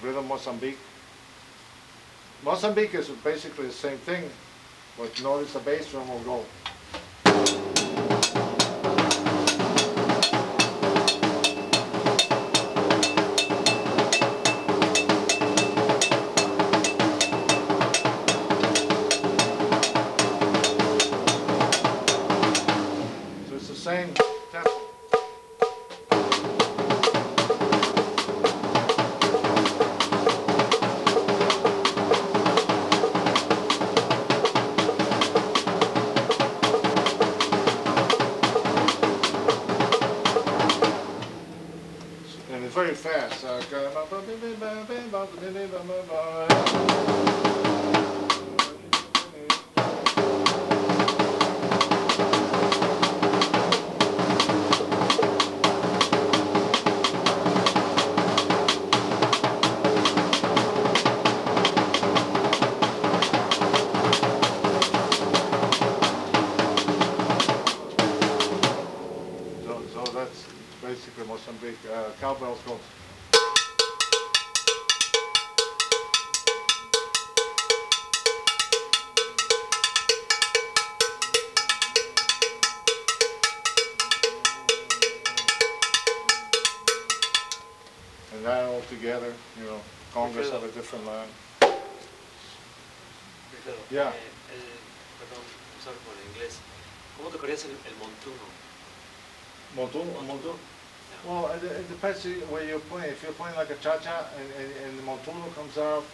rhythm Mozambique. Mozambique is basically the same thing, but notice the bass drum will go. So it's the same tempo. And it's very fast. So that's basically Mozambique. Cowbells goes. And that all together, you know, congas have a different line. Yeah. Perdón, sorry por el inglés. ¿Cómo tocarías el montuno? Montuno? Well, it depends where you're playing. If you're playing like a cha-cha and the montuno comes out,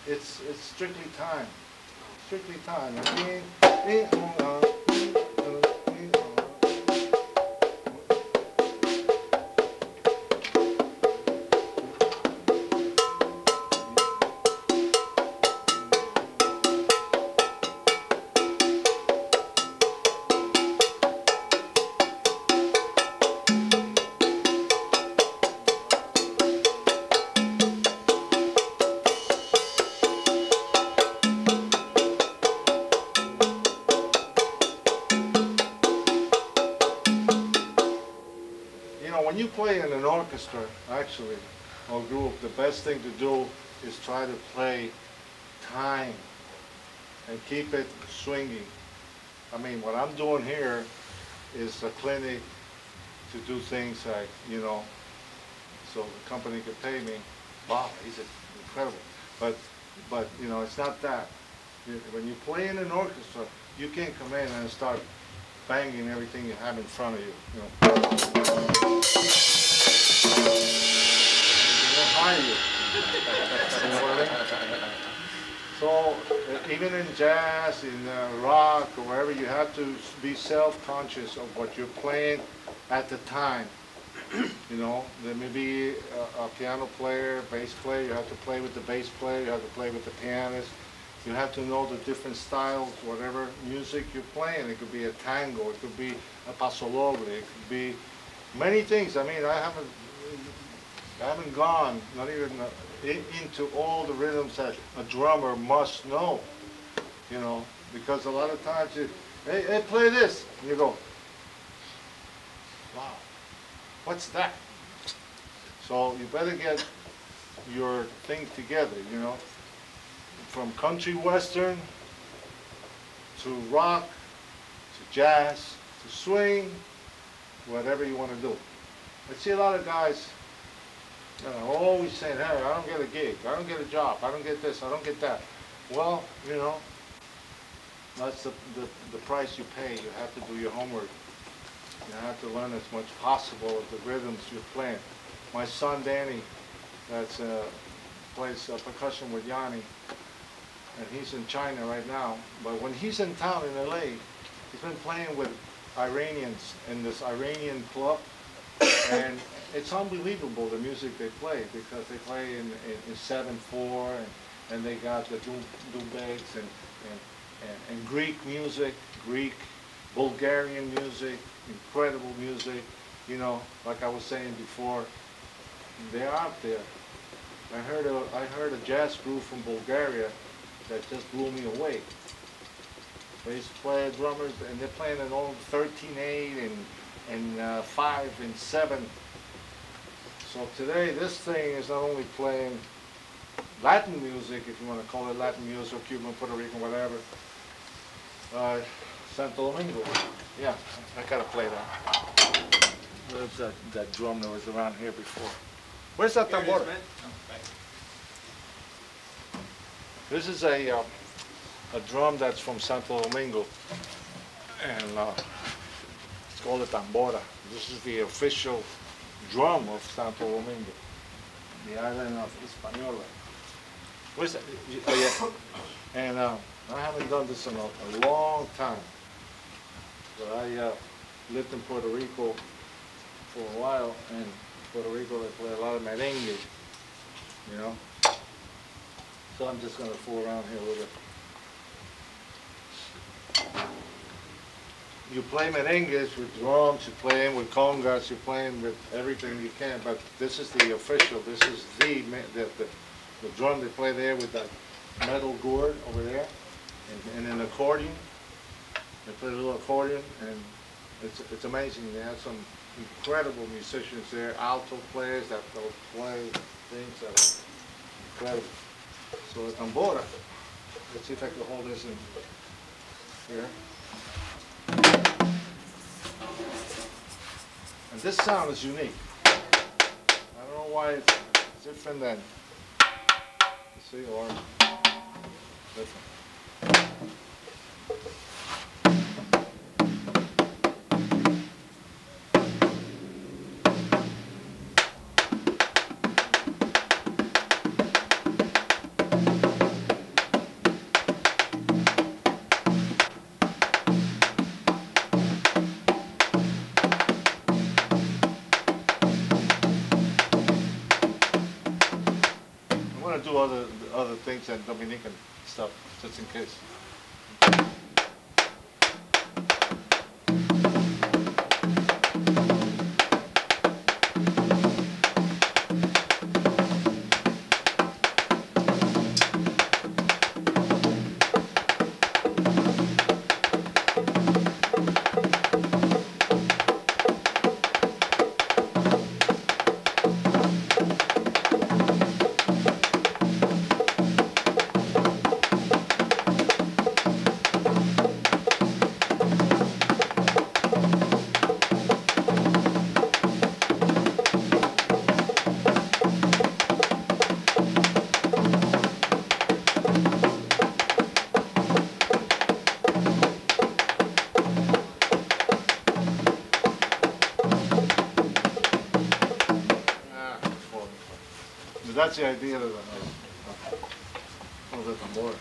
it's strictly time. Strictly time. When you play in an orchestra, actually, or group, the best thing to do is try to play time and keep it swinging. I mean, what I'm doing here is a clinic to do things like, you know, so the company could pay me. Wow, he's incredible. But you know, it's not that. When you play in an orchestra, you can't come in and start banging everything you have in front of you. You know. Behind you. You know what I mean? So even in jazz, in rock, or wherever, you have to be self-conscious of what you're playing at the time. You know, there may be a piano player, bass player. You have to play with the bass player. You have to play with the pianist. You have to know the different styles, whatever music you're playing. It could be a tango, it could be a paso doble, it could be many things. I mean, I haven't gone, not even into all the rhythms that a drummer must know. You know, because a lot of times you, hey, play this, and you go, wow, what's that? So you better get your thing together, you know. From country western to rock to jazz to swing, whatever you want to do. I see a lot of guys, you know, always saying, hey, I don't get a gig, I don't get a job, I don't get this, I don't get that. Well, you know, that's the price you pay. You have to do your homework. You have to learn as much possible of the rhythms you're playing. My son Danny, that's plays percussion with Yanni, and he's in China right now. But when he's in town in LA, he's been playing with Iranians in this Iranian club, and it's unbelievable the music they play, because they play in 7/4, and they got the doubegs and Greek music, Greek, Bulgarian music, incredible music. You know, like I was saying before, they're out there. I heard a jazz group from Bulgaria that just blew me away. They used to play drummers, and they're playing an old 13/8 and 5 and 7. So today this thing is not only playing Latin music, if you want to call it Latin music, or Cuban, Puerto Rican, whatever. Santo Domingo. Yeah, I gotta play that. Where's that drum that was around here before? Where's that tambora? This is a drum that's from Santo Domingo, and it's called a tambora. This is the official drum of Santo Domingo, the island of Hispaniola. Where's that? Oh, yeah. And I haven't done this in a long time, but I lived in Puerto Rico for a while, and in Puerto Rico they play a lot of merengue, you know. So I'm just going to fool around here with it. You play merengues with drums, you play in with congas, you're playing with everything you can, but this is the official, this is the drum they play there with that metal gourd over there, and an accordion. They play a little accordion, and it's amazing. They have some incredible musicians there, alto players that will play things that are incredible. So the tambora, let's see if I can hold this in here. And this sound is unique. I don't know why it's different than, you see, or different. I'm going to do other things and Dominican stuff, just in case. That's the idea of the tambora.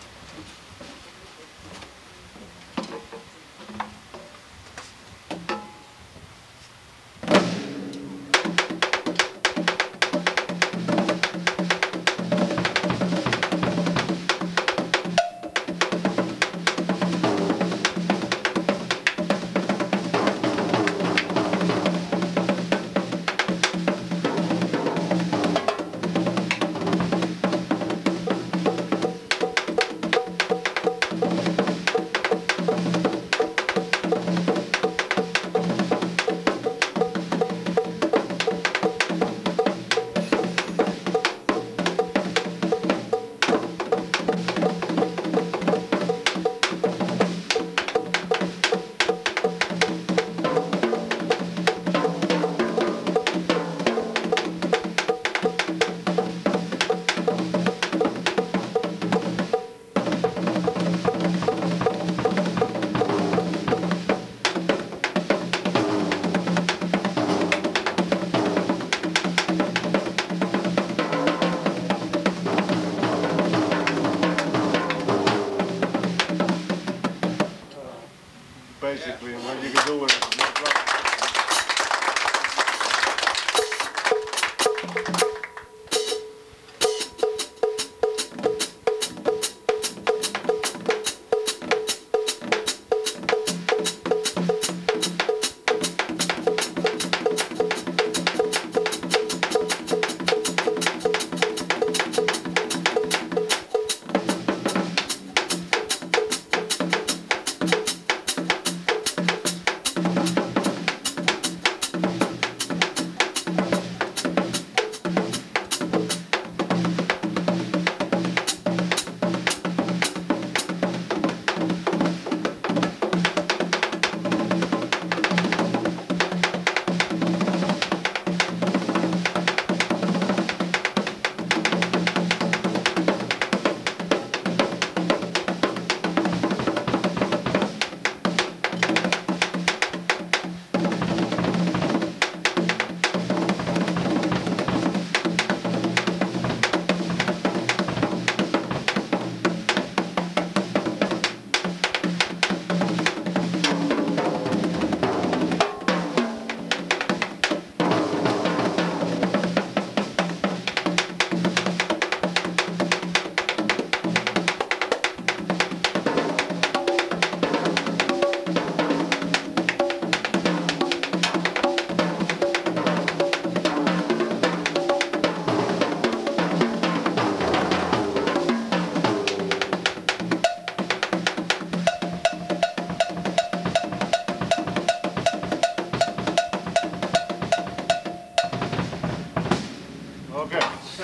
Okay. It's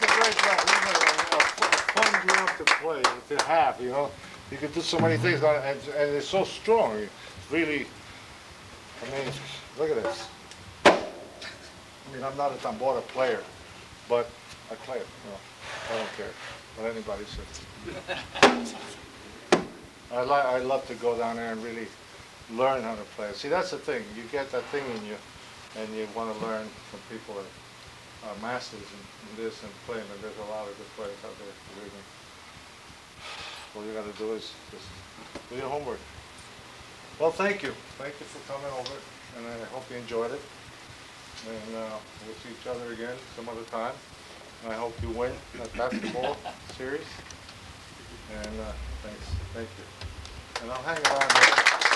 a great game. A fun game to play, to have, you know. You can do so many things on it, and it's so strong. It's really, I mean, look at this. I mean, I'm not a tambora player, but I play it, you know. I don't care what anybody says. I love to go down there and really learn how to play it. See, that's the thing. You get that thing in you, and you want to learn from people that are masters in this and playing. And there's a lot of good players out there. Believe me. All you got to do is just do your homework. Well, thank you. Thank you for coming over, and I hope you enjoyed it. And we'll see each other again some other time. And I hope you win that basketball series. And thanks. Thank you. And I'll hang around there.